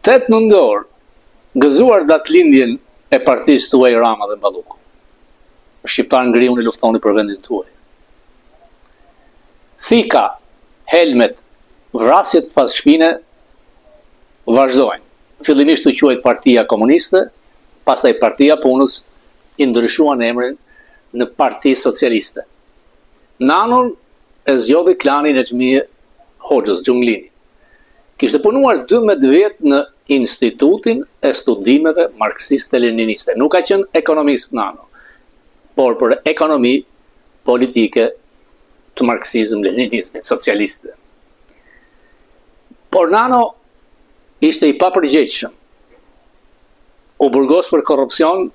8 nëntor, gëzuar datëlindjen e partisë tuaj Rama dhe Balluku. Shqiptar ngriuni luftoni për vendin tuaj. Thika, helmet, vrasjet pas shpine vazhdojnë. Fillimisht u quajt Partia Komuniste, pastaj Partia Punës, i ndryshuan emrin në Parti Socialiste. Nanun e zgjodhi klani Nexhmije Hoxhës, Xhunglini. Kishte punuar 12 vjet në Institutin e Studimeve Marksiste-Leniniste. Nuk ka qenë ekonomist Nano, por për ekonomi politike të marksizm-leninizmit, socialiste. Por Nano ishte i papërgjegjshëm. U burgos për korrupsion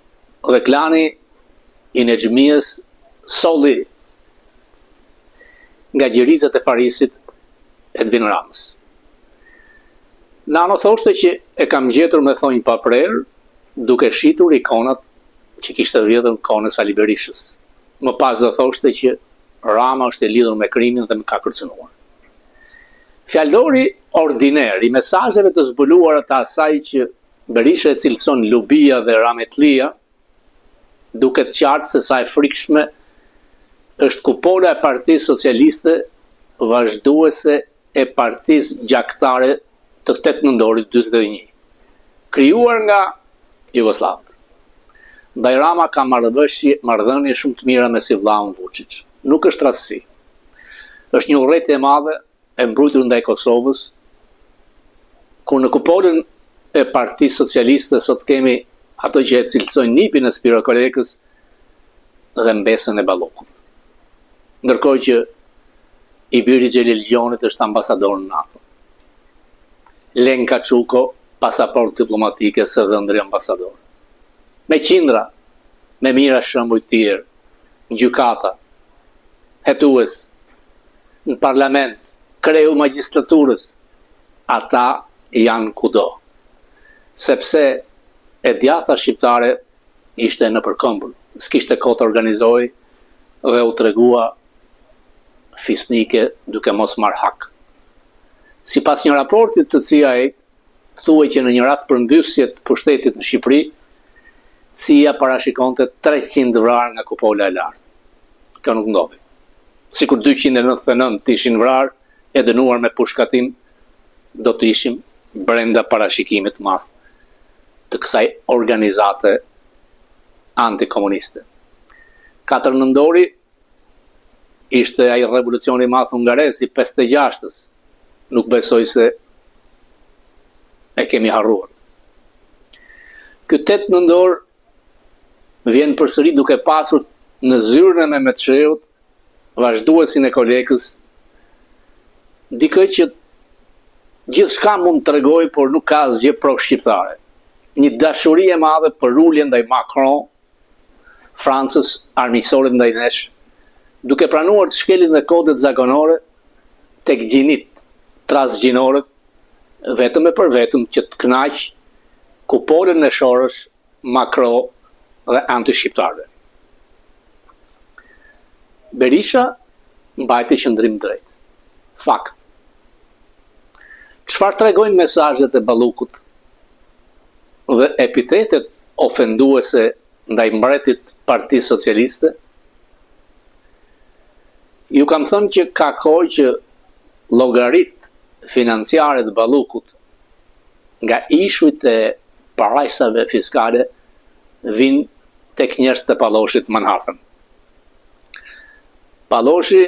dhe klani i Nexhmijës solli nga gjirizet e Parisit Edvin Ramës. Nano thoshte që e kam gjetur me thonjë pa prerë, duke shitur ikonat që kishte vjedhur konës Ali Berishës. Më pas do thoshte që Rama është e lidhur me krimin dhe më ka kërcënuar. Fjaldori ordiner i mesazheve të zbuluara të asaj që Berisha e cilëson Lubia dhe Rametlia, duket qartë se sa e frikshme është kupola e Partisë Socialiste vazhduese e Partisë Gjaktare të 8 nëntorit 41, krijuar nga Jugoslavët. Ndaj Rama ka marrëdhënie shumë të mira me si vllaun Vučić. Nuk është rastësi. Është një urrëtie e madhe e mbrojtur ndaj Kosovës, ku në kupolën e Partisë Socialiste sot kemi ato që e cilësojnë nipin e Spiro Kolekës dhe mbesën e Ballukut. Ndërkohë që i biri Xhelil Gjonit është ambasador në NATO. Lenka Çuko, pasaport diplomatike së dhëndri ambasador. Me qindra, me mira shembuj të tjerë, në gjykata, hetues, në parlament, kreu magjistraturës, ata janë kudo. Sepse e djatha shqiptare ishte në përkëmbur, s'kishte kohë të organizoj dhe u tregua fisnike duke mos marrë hak. Sipas një raportit të CIA, thuaj që në një rast përmbysje të pushtetit në Shqipëri, CIA parashikonte 300 vrarë nga kupola e lartë. Kjo nuk ndodhi. Sikur 299 të ishin vrarë e dënuar me pushkatim, do të ishim brenda parashikimit të madh të kësaj organizate antikomuniste. 4 nëntori ishte ai revolucioni i madh hungarez i 56-s. Nuk besoj se e kemi harruar. Ky 8 nëntor vjen përsëri duke pasur në zyrën e Mehmetçeut, vazhduesin e Kolekës, dikë që gjithçka mund të tregoj, por nuk ka asgjë pro-shqiptare. Një dashuri e madhe për ulje ndaj Macron, Francës, armiqësorit ndaj nesh, duke pranuar të shkelin dhe kodet zakonore tek gjinit, transgjinorët, vetëm e për vetëm që të kënaq kupolën e Shorës, Macron dhe anti-shqiptarëve. Berisha mbajti qëndrim drejt. Fakt. Çfarë tregojnë mesazhet e Ballukut dhe epitetet ofenduese ndaj mbretit Partisë Socialiste? Ju kam thënë që ka kohë që llogarit financiare të Ballukut nga ishujt e parajsave fiskale vinë tek njerëz të Palloshit Manhattan. Palloshi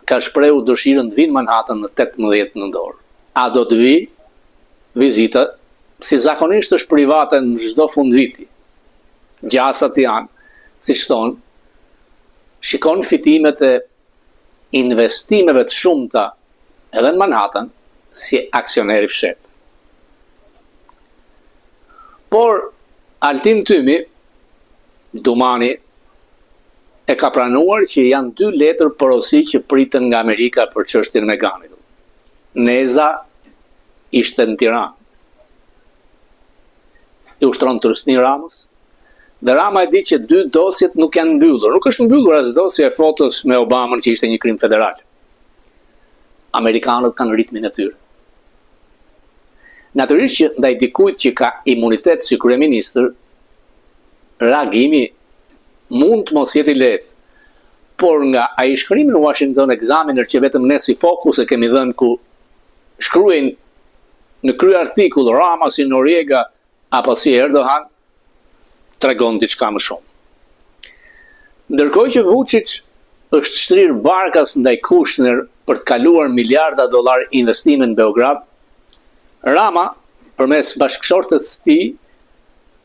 ka shprehur dëshirën të vinë Manhattan në 18 nëntor. A do të vi? Vizita, si zakonisht është private në çdo fund viti. Gjasat janë, siç thonë, shikon fitimet e investimeve të shumta edhe në Manhattan si aksioner i fshetë. Por Altin Tymi, Dumani, e ka pranuar që janë 2 letër porosi që pritën nga Amerika për çështjen me Ganit. Neza ishte në Tiranë. I ushtron Trusni Ramës, dhe Rama e di që 2 dosjet nuk janë mbyllur. Nuk është mbyllur as dosja e fotos me Obamën që ishte një krim federal. Amerikanët kanë ritmin e tyre. Natyrisht që ndaj dikujt që ka imunitet si kryeministër, reagimi mund të mos jetë i lehtë. Por nga ai shkrimi në Washington Examiner që vetëm ne si Fokus e kemi dhënë ku shkruajnë në krye artikull Rama si Noriega apo si Erdogan, tregon diçka më shumë. Ndërkohë që Vučić është shtrirë barkas ndaj Kushner për të kaluar miliarda dollar investime në Beograd, Rama, përmes bashkëshortës së tij,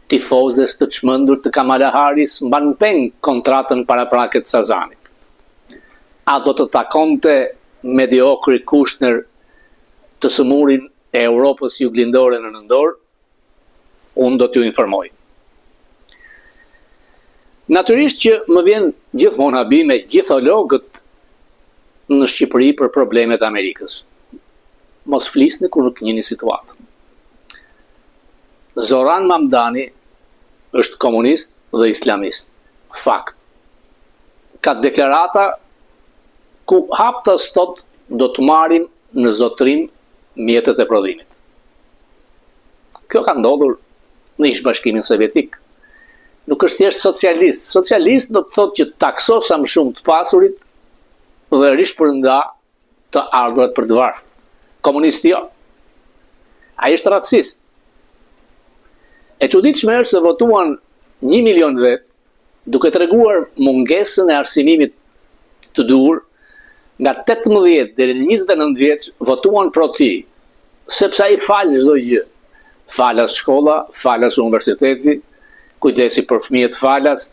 tifozes të çmendur të Kamala Harris, mban peng kontratën paraprake të Sazanit. A do të takonte mediokri Kushner të sëmurin e Europës juglindore në nëndor? Unë do t'ju informoj. Natyrisht që më vjen gjithmonë habi me gjithologët në Shqipëri për problemet e Amerikës. Mos flisni kur nuk njihni situatën. Zoran Mamdani është komunist dhe islamist. Fakt. Ka deklarata ku hapta sot do të marrim në zotërim mjetet e prodhimit. Kjo ka ndodhur në Ish Bashkimin Sovjetik. Nuk është thjesht socialist. Socialist do të thotë që takso sa më shumë të pasurit dhe rishpërnda të ardhurat për të varfër. Komunisti jo. Ai është racist. E çuditshme është se votuan 1 milion vet, duke treguar mungesën e arsimimit të dur, nga 18 deri në 29 vjeç votuan pro ti, sepse ai fal çdo gjë. Falas shkolla, falas universiteti, kujdesi për fëmijët falas,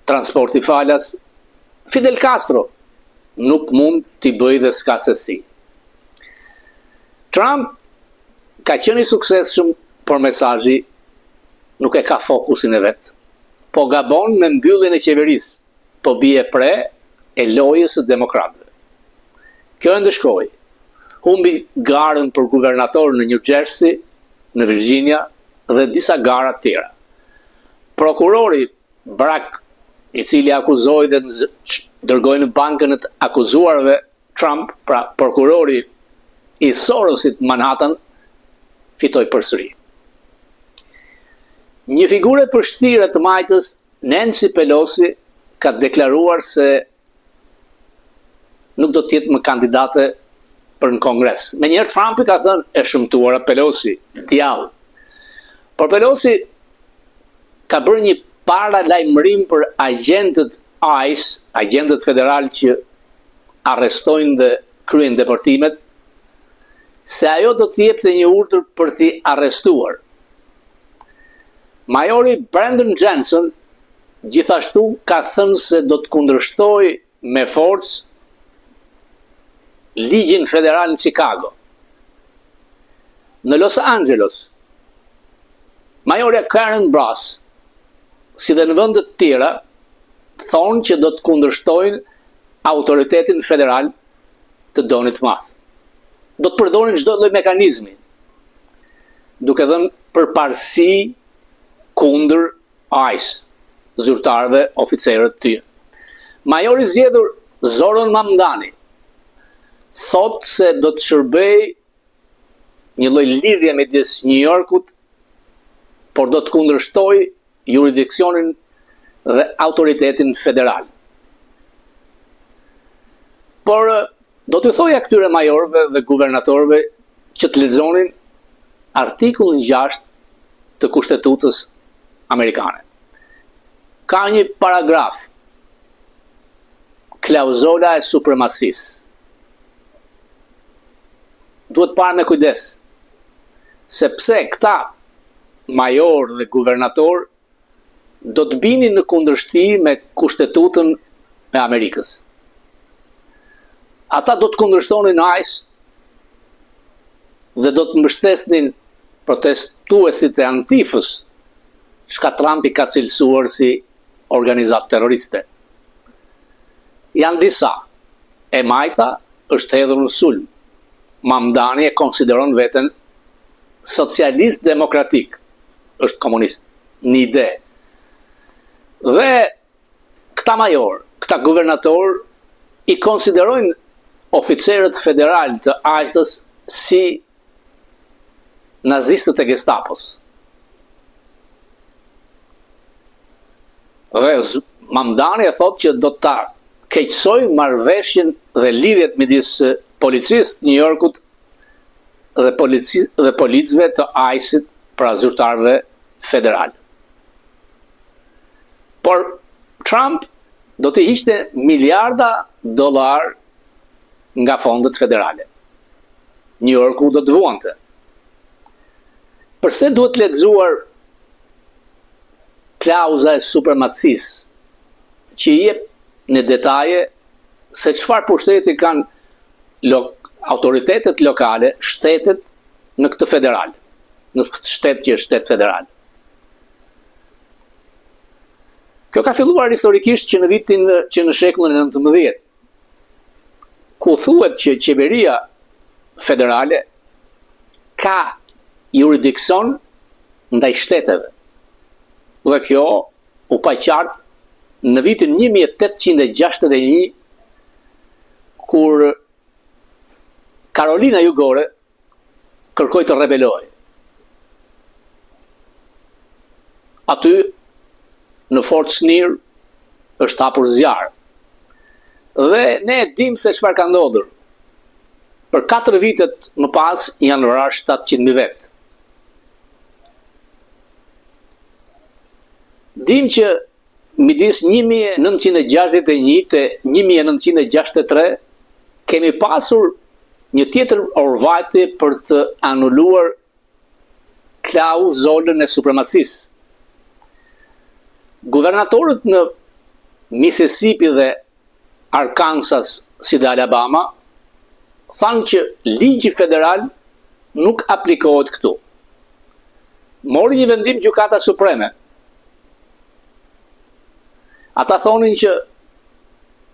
transporti falas. Fidel Castro nuk mund t'i bëjë dhe s'ka se si. Trump ka qenë i suksesshëm, por mesazhi nuk e ka fokusin e vet. Po gabon me mbylljen e qeverisë, po bie pre e lojës së demokratëve. Kjo e ndëshkoi. Humbi garën për guvernator në New Jersey, në Virginia dhe disa gara të tjera. Prokurori Brak, i cili akuzoi dhe dërgoi në bankën e të akuzuarve Trump, pra prokurori i Sorosit Manhattan, fitoi përsëri. Një figurë e përshtirë të majtës, Nancy Pelosi, ka deklaruar se nuk do të jetë më kandidate për në Kongres. Menjëherë Trumpi ka thënë e shëmtuara Pelosi, djallë. Por Pelosi ka bërë një paralajmërim për agentët ICE, agentët federal që arrestojnë dhe kryen deportimet, se ajo do të jepte një urdhër për t'i arrestuar. Majori Brandon Johnson gjithashtu ka thënë se do të kundërshtojë me forcë ligjin federal në Chicago. Në Los Angeles, Majorja Karen Bass, si dhe në vendet tjera, thonë që do të kundërshtojnë autoritetin federal të Donit Madh. Do të përdorin çdo lloj mekanizmi, duke dhënë përparësi kundër ICE, zyrtarëve, oficerët të tyre. Majori zgjedhur Zoran Mamdani thotë se do të shërbej një lloj lidhje midis New Yorkut, por do të kundërshtoj jurisdiksionin dhe autoritetin federal. Por do t'ju thoja këtyre majorëve dhe guvernatorëve që të lexonin artikullin 6 të Kushtetutës amerikane. Ka një paragraf, klauzola e supremacisë. Duhet parë me kujdes, sepse këta major dhe guvernator do të binin në kundërshti me Kushtetutën e Amerikës. Ata do të kundërshtonin ICE dhe do të mbështesnin protestuesit e Antifës, çka Trumpi ka cilësuar si organizatë terroriste. Janë disa, e majta është hedhur në sulm. Mamdani e konsideron veten socialist demokratik, është komunist, një ide. Dhe këta major, këta guvernator, i konsiderojnë oficerët federal të ICE-s si nazistët e Gestapos. Dhe Mamdani e thot që do ta keqsoj marrëveshjen dhe lidhjet midis policisë New Yorkut dhe policëve të ICE-it, pra zyrtarëve federal. Por Trump do të hiqte miliarda dollar nga fondet federale. New Yorku do të vuante. Përse duhet lexuar klauza e supremacisë që jep në detaje se çfarë pushteti kanë autoritetet lokale, shtetet në këtë federal, në këtë shtet që është shtet federal. Kjo ka filluar historikisht që në shekullin e 19, ku thuhet që qeveria federale ka jurisdiksion ndaj shteteve. Dhe kjo u pa qartë në vitin 1861, kur Karolina Jugore kërkoi të rebelojë. Aty në Fort Sneer është hapur zjarr. Dhe ne e dim se çfarë ka ndodhur. Për 4 vitet më pas janë vrarë 700.000 vetë. Dim që midis 1961 dhe 1963 kemi pasur një tjetër orvajtje për të anuluar klauzolën e supremacisë. Guvernatorët në Mississippi dhe Arkansas, si dhe Alabama, thanë që ligji federal nuk aplikohet këtu. Mori një vendim Gjykata Supreme. Ata thonin që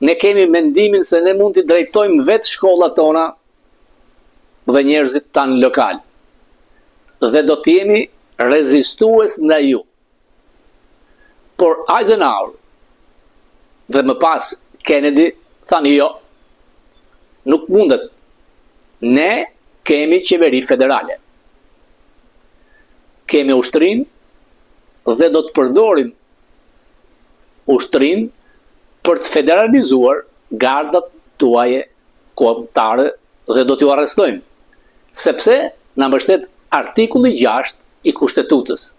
ne kemi mendimin se ne mund të drejtojmë vetë shkollat tona dhe njerëzit tanë lokal. Dhe do të jemi rezistues ndaj ju. Por Eisenhower dhe më pas Kennedy thanë jo, nuk mundet. Ne kemi qeveri federale. Kemi ushtrinë dhe do të përdorim ushtrinë për të federalizuar gardat tuaje kombëtare dhe do t'ju arrestojmë, sepse na mbështet artikulli 6 i Kushtetutës.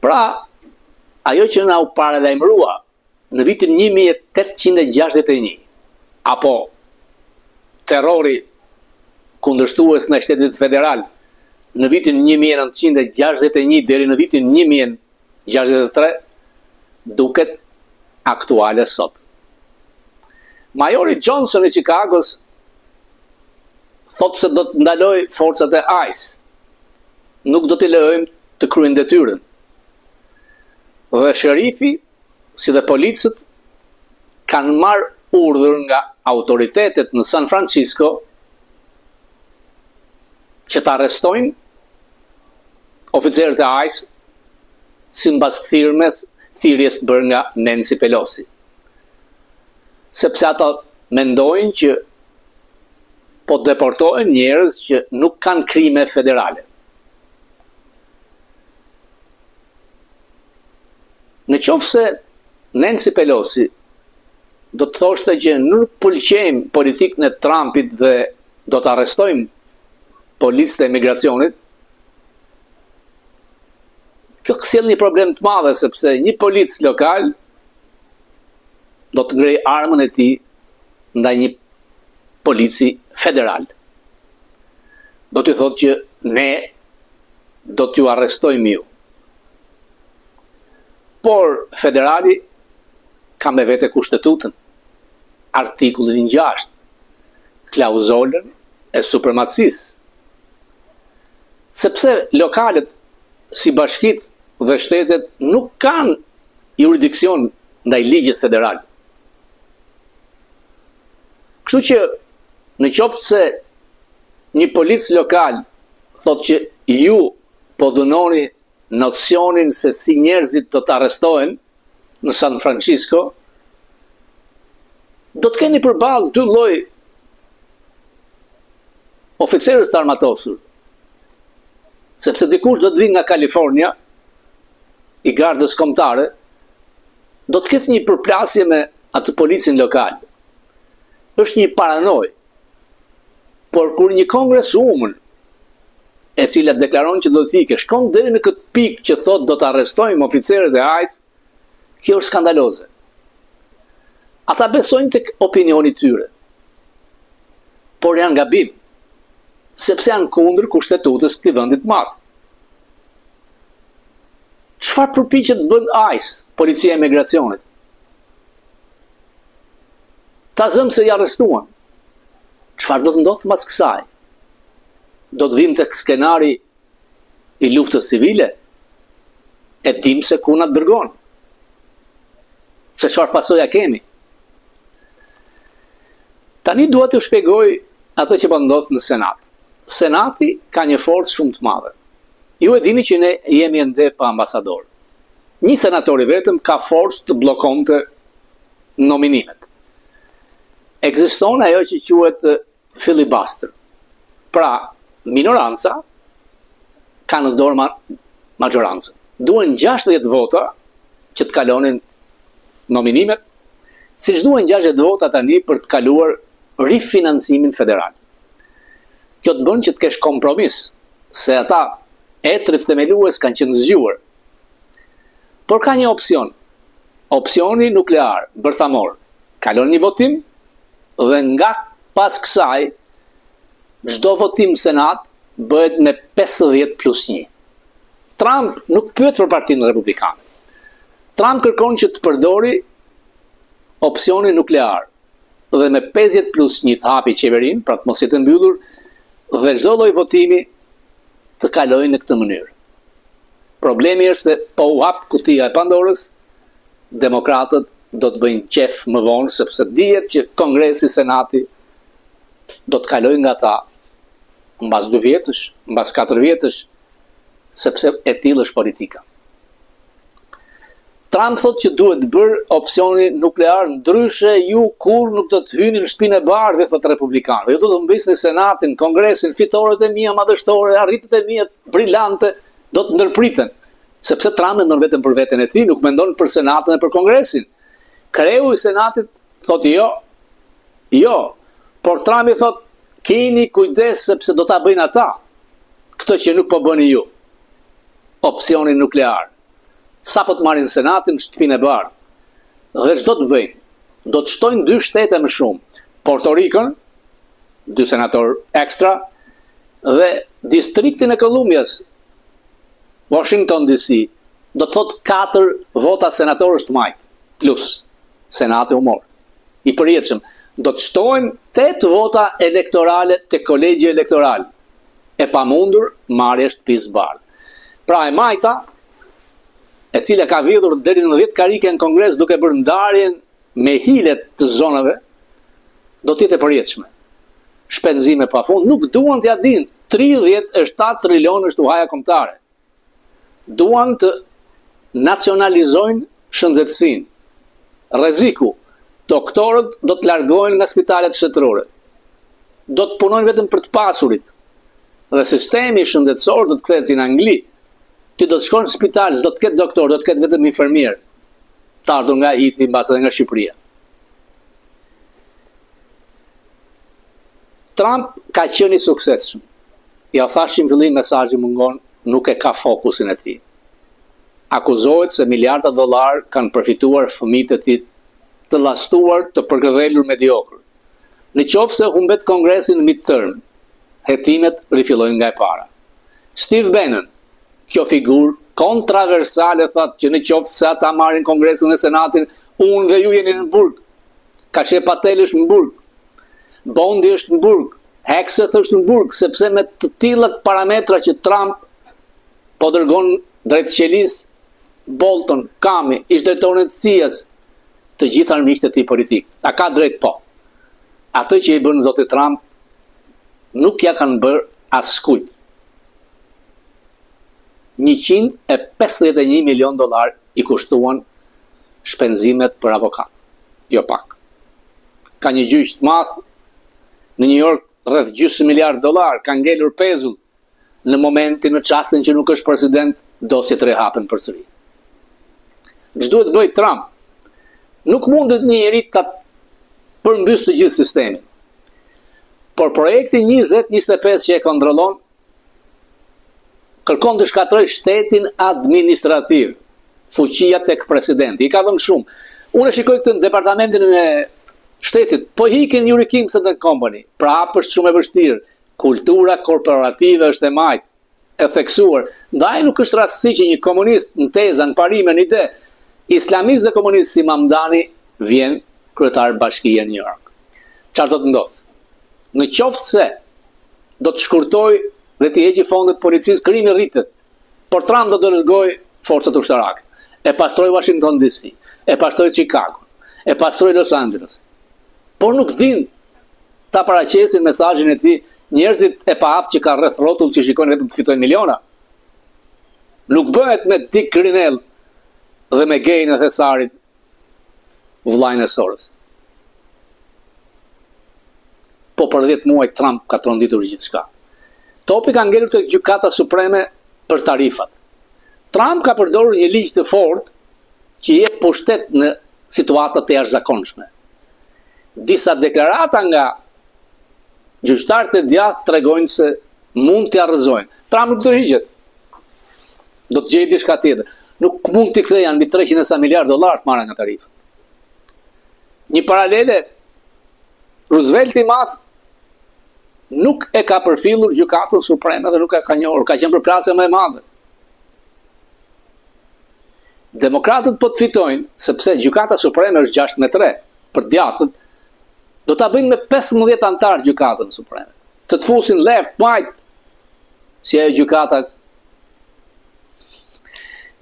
Pra, ajo që na u paralajmërua në vitin 1861, apo terrori kundërshtues në Shtetit Federal në vitin 1961 deri në vitin 1963, duket aktuale sot. Majori Johnson i Chicagos thot se do të ndaloj forcat e ICE. Nuk do t'i lejojmë të kryejnë detyrën. Dhe sherifi, si dhe policët, kanë marrë urdhër nga autoritetet në San Francisco që të arrestojnë oficerët e ICE si mbas thirrjes bërë nga Nancy Pelosi. Sepse ata mendojnë që po deportojnë njerëz që nuk kanë krime federale. Në qoftë se Nancy Pelosi do të thoshte që nuk pëlqejmë politikën e Trumpit dhe do të arrestojmë policët e imigracionit, kjo sjell një problem të madh, sepse një polic lokal do të ngrej armën e tij ndaj një polici federal. Do t'i thotë që ne do t'ju arrestojmë ju. Por federali ka me vete Kushtetutën, artikullin 6, klauzolën e supremacisë. Sepse lokalet si bashkit dhe shtetet nuk kanë jurisdiksion ndaj ligjit federal. Kështu që në qoftë se një polic lokal thot që ju po dhunoni nocionin se si njerëzit do të arrestohen në San Francisco, do të keni përballë dy lloj oficerës të armatosur, sepse dikush do të vinë nga Kalifornia, i gardës kombëtare, do të ketë një përplasje me atë policin lokal. Është një paranoj. Por kur një kongreswoman, e cila deklaron që do të ikë, shkon deri në këtë pikë që thotë do të arrestojmë oficerët e ICE, kjo është skandaloze. Ata besojnë tek opinioni tyre. Por janë gabim, sepse janë kundër kushtetutës këtij vendi të madh. Çfarë përpiqet bën ICE, Policia e Migracionit? Ta zëmë se i arrestuan. Çfarë do të ndodhë mas kësaj? Do të vim tek skenari i luftës civile? E dim se ku na dërgon. Se çfarë pasoja kemi? Tani dua t'ju shpjegoj ato që po ndodh në Senat. Senati ka një forcë shumë të madhe. Ju e dini që ne jemi ende pa ambasador. Një senator i vetëm ka forcë të bllokonte nominimet. Ekziston ajo që quhet filibuster. Pra, minoranca ka në dorë maggiorancën. Duhen 60 vota që të kalonin nominimet, siç duhen 60 vota tani për të kaluar rifinancimin federal. Kjo të bën që të kesh kompromis, se ata etrit themelues kanë qenë zgjuar. Por ka një opsion. Opsioni nuklear, bërthamor. Kalon një votim dhe nga pas kësaj çdo votim Senat bëhet me 50+1. Trump nuk pyet për Partinë Republikane. Trump kërkon që të përdori opsionin nuklear dhe me 50+1 të hapi qeverinë, pra të mos jetë mbyllur, dhe çdo lloj votimi të kalojë në këtë mënyrë. Problemi është se po u hap kutia e Pandorës, demokratët do të bëjnë qef më vonë, sepse dihet që Kongresi, Senati do të kalojnë nga ta mbas 2 vjetësh, mbas 4 vjetësh, sepse e tillë është politika. Trump thotë që duhet bërë opsioni nuklear, ndryshe ju kur nuk do të hyni në shtëpinë e bardhë, thotë republikanëve. Ju do të mbisni Senatin, Kongresin, fitoret e mia madhështore, arritjet e mia brillante do të ndërpriten, sepse Trump mendon vetëm për veten e tij, nuk mendon për Senatin e për Kongresin. Kreu i Senatit thotë jo, por Trump i thotë keni kujdes sepse do ta bëjnë ata këtë që nuk po bëni ju. Opsionin nuklear. Sa po të marrin Senatin në shtëpinë e bardhë. Dhe ç'do të bëjnë? Do të shtojnë 2 shtete më shumë. Porto Rikën, 2 senator ekstra, dhe distriktin e Kolumbias, Washington DC, do të thotë 4 vota senatorësh të majtë, plus Senati u mor. I përjetshëm, do të shtojnë 8 vota elektorale te kolegji elektoral. E pamundur marrja e shtëpisë bardhë. Pra e majta, e cila ka vjedhur deri në 10 karike në Kongres duke bërë ndarjen me hilet të zonave, do të jetë e përjetshme. Shpenzime pafund, nuk duan t'ja dinë 37 trilionë është uhaja kombëtare. Duan të nacionalizojnë shëndetësinë. Rreziku, doktorët do të largohen nga spitalet shtetërore. Do të punojnë vetëm për të pasurit. Dhe sistemi shëndetësor do të kthehet si në Angli. Ti do të shkosh në spital, s'do të ketë doktor, do të ketë vetëm infermier. Të ardhur nga Haiti, mbas edhe nga Shqipëria. Trump ka qenë i suksesshëm. Ja thashim fillim mesazhi mungon, nuk e ka fokusin e tij. Akuzohet se miliarda dollar kanë përfituar fëmijët e tij të llastuar, të përgëdhelur mediokër. Në qoftë se humbet Kongresin midterm, hetimet rifillojnë nga e para. Steve Bannon, kjo figurë kontraversale, thotë që në qoftë se ata marrin Kongresin dhe Senatin, unë dhe ju jeni në burg. Kashe Patel është në burg. Bondi është në burg. Hegseth është në burg, sepse me të tillët parametra që Trump po dërgon drejt qelis, Bolton, Kami, ish-drejtorin e CIA-s, të gjithë armiqtë e tij politik. A ka drejt? Po. Ato që i bën zoti Trump nuk ja kanë bërë askujt. $151 milion i kushtuan shpenzimet për avokat. Jo pak. Ka një gjyq të madh në New York, rreth gjysmë miliard dollar, ka ngelur pezull në momentin, në çastin që nuk është president, dosjet rehapen përsëri. Ç'duhet bëj Trump? Nuk mundet një njeri ta përmbys të gjithë sistemin. Por projekti 2025 që e kontrollon kërkon të shkatroj shtetin administrativ, fuqia tek presidenti. I ka dhënë shumë. Unë shikoj këtë në departamentin e shtetit, po hikin Jurikim se të company. Pra është shumë e vështirë. Kultura korporative është e majtë, e theksuar. Ndaj nuk është rastësi që një komunist në teza, në parime, në ide, islamist dhe komunist si Mamdani vjen kryetar bashkia në New York. Çfarë do të ndodhë? Në qoftë se do të shkurtoj dhe të heqi fondet policisë, krimi rritet. Por Trump do të dërgoj forcat ushtarake. E pastroj Washington DC, e pastroj Chicago, e pastroj Los Angeles. Por nuk din ta paraqesin mesazhin e tij njerëzit e paaft që ka rreth rrotull që shikojnë vetëm të fitojnë miliona. Nuk bëhet me Dick Grinell dhe me Gejnë e Thesarit vllajën e Soros. Po për 10 muaj Trump ka tronditur gjithçka. Topi ka ngelur tek Gjykata Supreme për tarifat. Trump ka përdorur një ligj të fortë që jep pushtet në situata të jashtëzakonshme. Disa deklarata nga gjyqtarët e djathtë tregojnë se mund t'i arrëzojnë. Trump nuk tërhiqet. Do të gjejë diçka tjetër. Nuk mund t'i kthejë mbi 300 miliard dollar të marrë nga tarifa. Një paralele, Roosevelt i madh nuk e ka përfillur Gjykatën Supreme dhe nuk e ka njohur, ka qenë përplasje më e madhe. Demokratët po të fitojnë, sepse Gjykata Supreme është 6-3 për djathtët, do ta bëjnë me 15 antar Gjykatën Supreme. Të fusin left, right, si ajo gjykata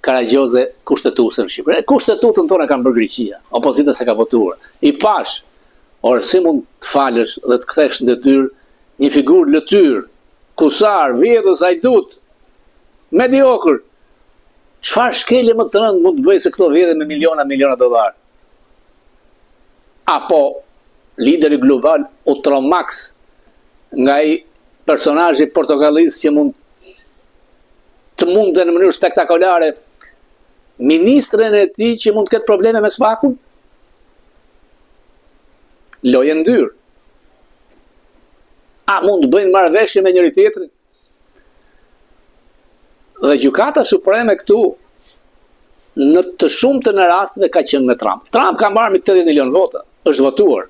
karagjoze kushtetuese në Shqipëri. Kushtetutën tonë kanë bërë Greqia, opozita se ka votuar. I pash, ore si mund të falësh dhe të kthesh në detyrë një figurë lëtyr, kusar, vjedhës, ajdut, mediokër. Çfarë shkelje më të rëndë mund të bëjë se këto vjedhë me miliona dollar? Apo lideri global Ultramax, nga i personazhi portokallis që mund të mundën në mënyrë spektakolare ministren e tij që mund të ketë probleme me sfakun? Lojë ndyrë. A mund të bëjnë marrëveshje me njëri tjetrin? Dhe Gjykata Supreme këtu në të shumtën e rasteve ka qenë me Trump. Trump ka marrë me 80 milion vota, është votuar.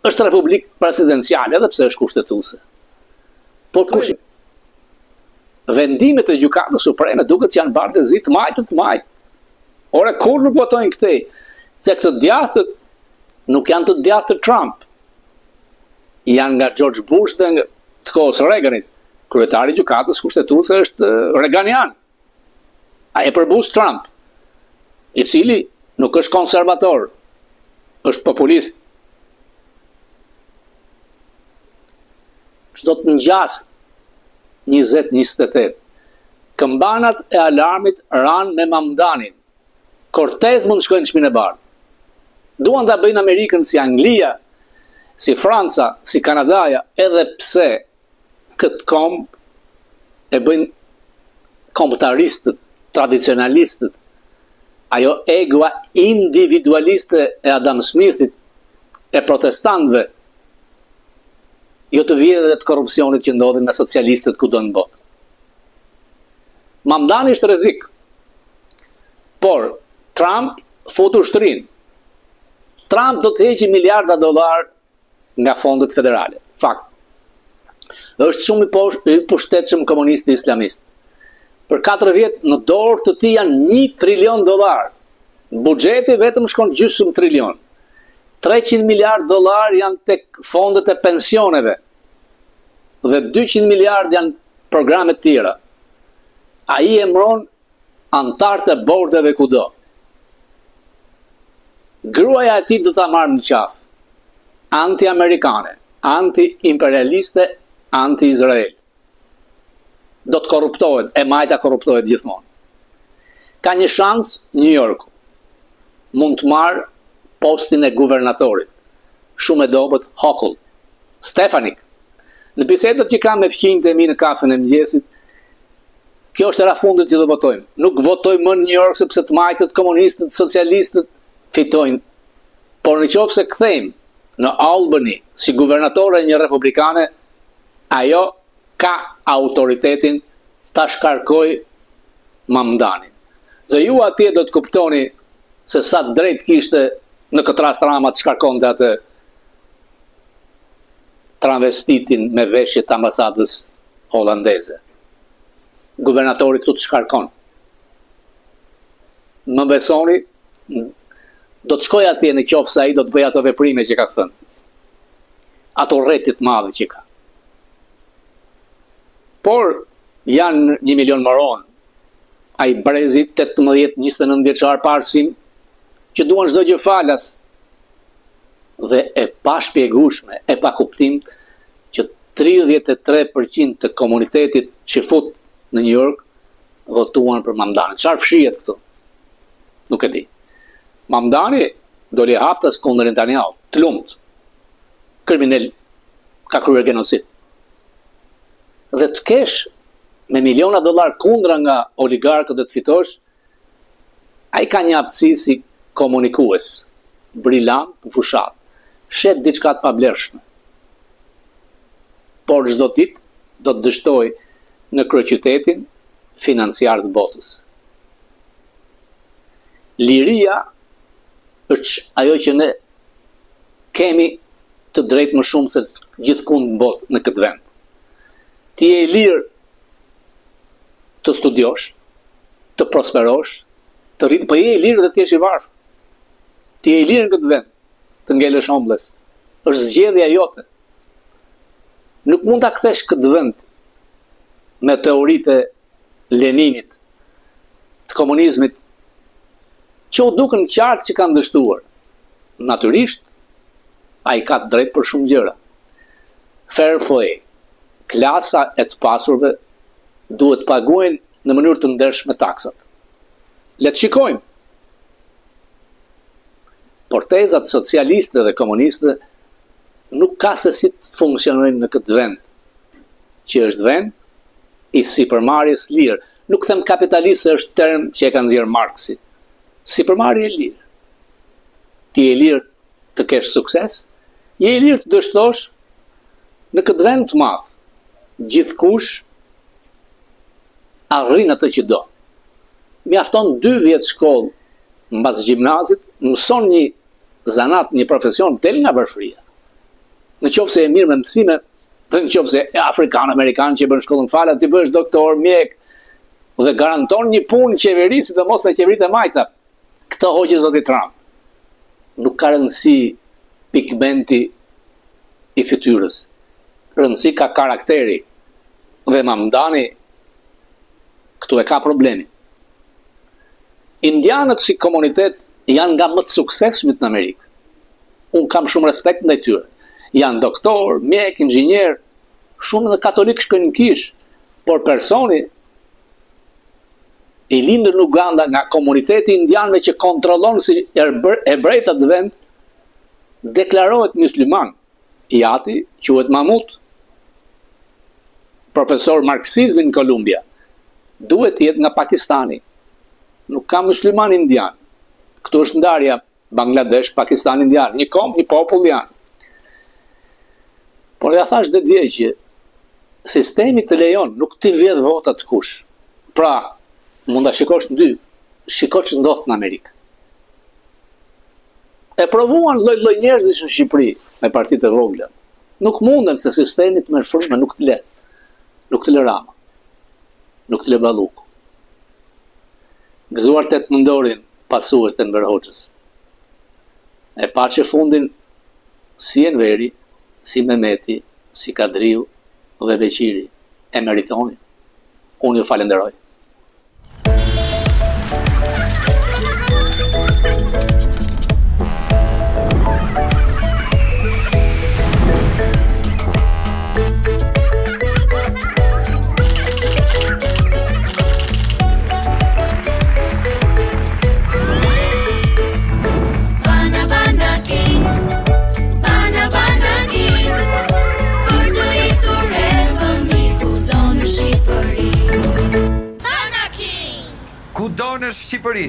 Është republikë presidenciale edhe pse është kushtetuese. Por kush vendimet e Gjykatës Supreme duket që janë bardhë të majtë. Ora kur nuk votojnë këtej, se këtë djathtët nuk janë të djathtë të Trump. Janë nga George Bush dhe nga të kohës Reaganit. Kryetari i Gjykatës kushtetuese është Reaganian. Ai e përbus Trump, i cili nuk është konservator, është populist. Çdo të ngjas 20-28. Këmbanat e alarmit ranë me Mamdanin. Cortez mund të shkojnë në Shtëpinë e Bardhë. Duan ta bëjnë Amerikën si Anglia, si Franca, si Kanadaja, edhe pse këtë komb e bëjnë kombëtaristët, tradicionalistët, ajo egua individualiste e Adam Smithit, e protestantëve, jo të vjedhë dhe të korrupsionit që ndodhin me socialistët kudo në botë. Mamdani është rrezik. Por Trump fut ushtrin. Trump do të heqë miliarda dollar nga fondet federale. Fakt. Dhe është shumë i pushtetshëm komunist islamist. Për 4 vjet në dorë të tij janë $1 trilion. Buxheti vetëm shkon gjysmë trilion. 300 miliard dollar janë tek fondet e pensioneve dhe 200 miliard janë programe të tjera. Ai emëron antarët e bordeve kudo. Gruaja e tij do ta marrë në qafë. Anti-amerikane, anti-imperialiste, anti-Izrael. Do të korruptohet, e majta korruptohet gjithmonë. Ka një shans New Yorku. Mund të marrë postin e guvernatorit. Shumë e dobët Hochul. Stefanik. Në bisedët që kam me fëmijët e mi në kafën e mëngjesit, kjo është era fundit që do votojmë. Nuk votojmë më në New York sepse të majtët, komunistët, socialistët fitojnë. Por në qoftë se kthejmë në Albany si guvernatore një republikane, ajo ka autoritetin ta shkarkoj Mamdanin. Dhe ju atje do të kuptoni se sa drejt kishte në këtë rast Rama të shkarkonte atë travestitin me veshjet të ambasadës holandeze. Guvernatori këtu të shkarkon. Më besoni, do të shkoj atje në qoftë se ai do të bëj ato veprime që ka thënë. Ato rretit madhe që ka. Por janë 1 milion moron. Ai brezi 18-29 vjeçar parsim që duan çdo gjë falas dhe e pa shpjegueshme, e pa kuptim që 33% të komunitetit që fut në New York votuan për Mamdanin. Çfarë fshihet këtu? Nuk e di. Mamdani do li haptas kundër Netanyahu, të lumt, kriminal, ka kryer genocid. Dhe të kesh me miliona dollar kundra nga oligarkët dhe të fitosh, ai ka një aftësi si komunikues, brillant në fushat, shet diçka të pablershme. Por çdo ditë do të dështoj në kryeqytetin financiar të botës. Liria është ajo që ne kemi të drejtë më shumë se gjithkund në botë në këtë vend. Ti je i lirë të studiosh, të prosperosh, të rritë, po je i lirë dhe ti jesh i varfër. Ti je i lirë në këtë vend, të ngelësh homeless. Është zgjedhja jote. Nuk mund ta kthesh këtë vend me teoritë e Leninit, të komunizmit, që u dukën qartë që kanë dështuar. Natyrisht, ai ka të drejtë për shumë gjëra. Fair play. Klasa e të pasurve duhet paguajnë në mënyrë të ndershme taksat. Le të shikojmë. Por tezat socialiste dhe komuniste nuk ka se si të funksionojnë në këtë vend, që është vend i sipërmarrjes lirë. Nuk them kapitalist se është term që e ka nxjerrë Marksi. Sipërmarrje e lirë. Ti je lirë të kesh sukses, je i lirë të dështosh në këtë vend të madh. Gjithkush arrin atë që do. Mjafton 2 vjet shkollë mbas gjimnazit, mëson një zanat, një profesion, del nga varfëria. Në qoftë se e mirë me mësime, dhe në qoftë se afrikan-amerikan që bën shkollën falat, ti bësh doktor, mjek, dhe garanton një punë qeveri, sidomos me qeveritë e majta. Këtë hoqë zoti Trump. Nuk ka rëndësi pigmenti i fytyrës. Rëndësi ka karakteri. Dhe Mamdani këtu e ka problemi. Indianët si komunitet janë nga më të suksesshmit në Amerikë. Unë kam shumë respekt ndaj tyre. Janë doktor, mjek, inxhinier, shumë dhe katolik shkojnë në kish, por personi i lindur në Uganda nga komuniteti indianëve që kontrollon si hebrejtë atë vend, deklarohet musliman. I ati quhet Mahmud, profesor marksizmi në Kolumbia, duhet jetë nga Pakistani. Nuk ka musliman indian. Këtu është ndarja Bangladesh, Pakistan, indian. Një kom, një popull janë. Por ja thash dhe dje që sistemi të lejon, nuk ti vjedh votat kush. Pra, mund ta shikosh në dy, shiko që ndodh në Amerikë. E provuan lloj njerëzish në Shqipëri me partitë e vogla. Nuk munden se sistemi të merr frymën, nuk të le. Nuk të le Rama. Nuk të le Balluku. Gëzuar 8 nëndorin pasues të Enver Hoxhës. E pa që fundin si Enveri, si Mehmeti, si Kadriu dhe Beqiri e meritoni. Unë ju falenderoj. Bana Bana King. do në Shqipëri.